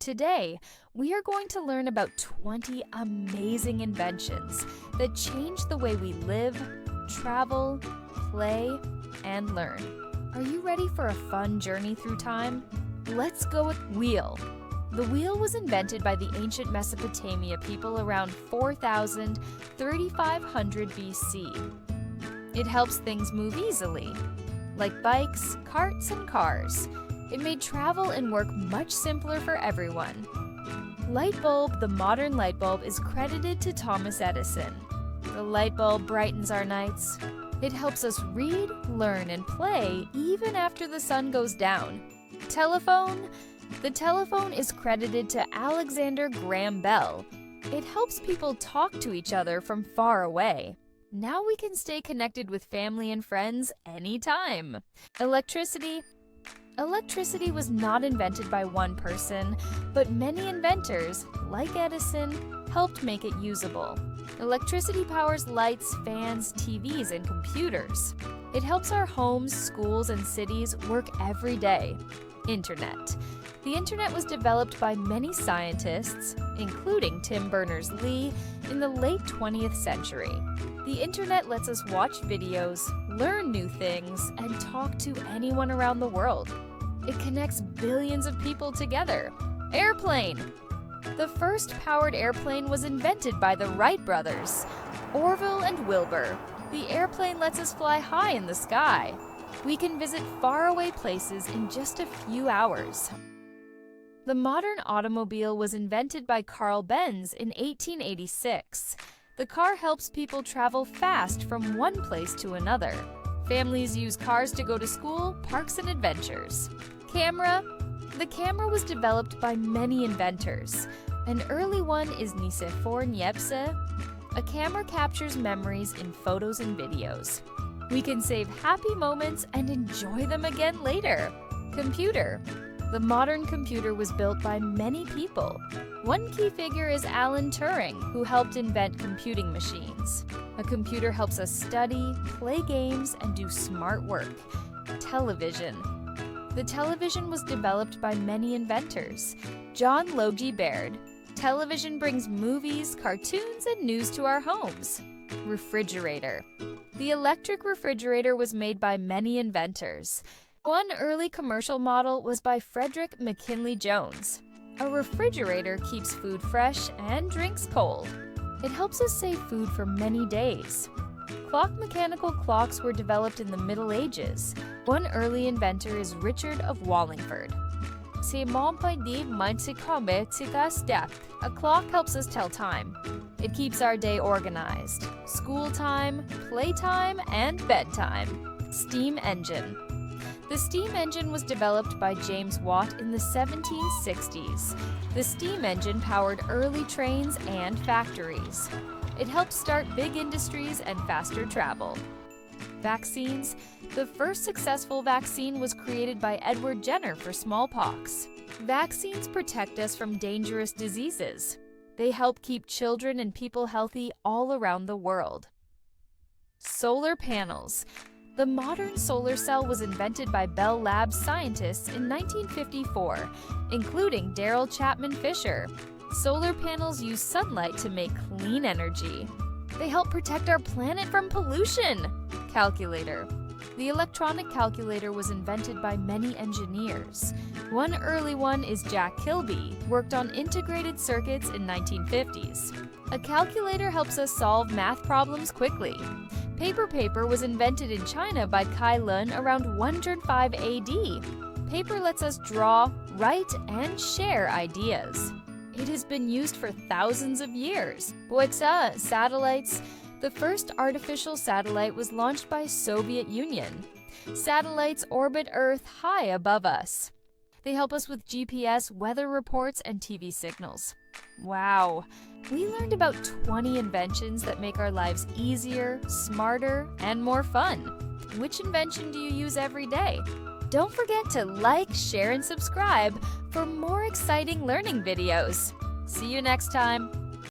Today, we are going to learn about 20 amazing inventions that change the way we live, travel, play, and learn. Are you ready for a fun journey through time? Let's go with wheel. The wheel was invented by the ancient Mesopotamia people around 3500 BC. It helps things move easily, like bikes, carts, and cars. It made travel and work much simpler for everyone. Light bulb. The modern light bulb is credited to Thomas Edison. The light bulb brightens our nights. It helps us read, learn, and play even after the sun goes down. Telephone. The telephone is credited to Alexander Graham Bell. It helps people talk to each other from far away. Now we can stay connected with family and friends anytime. Electricity. Electricity was not invented by one person, but many inventors, like Edison, helped make it usable. Electricity powers lights, fans, TVs, and computers. It helps our homes, schools, and cities work every day. Internet. The internet was developed by many scientists, including Tim Berners-Lee, in the late 20th century. The internet lets us watch videos, learn new things, and talk to anyone around the world. It connects billions of people together. Airplane. The first powered airplane was invented by the Wright brothers, Orville and Wilbur. The airplane lets us fly high in the sky. We can visit faraway places in just a few hours. The modern automobile was invented by Carl Benz in 1886. The car helps people travel fast from one place to another. Families use cars to go to school, parks, and adventures. Camera. The camera was developed by many inventors. An early one is Nicephore Niepce. A camera captures memories in photos and videos. We can save happy moments and enjoy them again later. Computer. The modern computer was built by many people. One key figure is Alan Turing, who helped invent computing machines. A computer helps us study, play games, and do smart work. Television. The television was developed by many inventors. John Logie Baird. Television brings movies, cartoons, and news to our homes. Refrigerator. The electric refrigerator was made by many inventors. One early commercial model was by Frederick McKinley Jones. A refrigerator keeps food fresh and drinks cold. It helps us save food for many days. Mechanical clocks were developed in the Middle Ages. One early inventor is Richard of Wallingford. A clock helps us tell time. It keeps our day organized. School time, playtime, and bedtime. Steam engine. The steam engine was developed by James Watt in the 1760s. The steam engine powered early trains and factories. It helped start big industries and faster travel. Vaccines. The first successful vaccine was created by Edward Jenner for smallpox. Vaccines protect us from dangerous diseases. They help keep children and people healthy all around the world. Solar panels. The modern solar cell was invented by Bell Labs scientists in 1954, including Darrell Chapman Fisher. Solar panels use sunlight to make clean energy. They help protect our planet from pollution. Calculator. The electronic calculator was invented by many engineers. One early one is Jack Kilby, worked on integrated circuits in 1950s. A calculator helps us solve math problems quickly. Paper was invented in China by Kai Lun around 105 AD. Paper lets us draw, write, and share ideas. It has been used for thousands of years. Satellites. The first artificial satellite was launched by Soviet Union. Satellites orbit Earth high above us. They help us with GPS, weather reports, and TV signals. Wow! We learned about 20 inventions that make our lives easier, smarter, and more fun. Which invention do you use every day? Don't forget to like, share, and subscribe for more exciting learning videos. See you next time!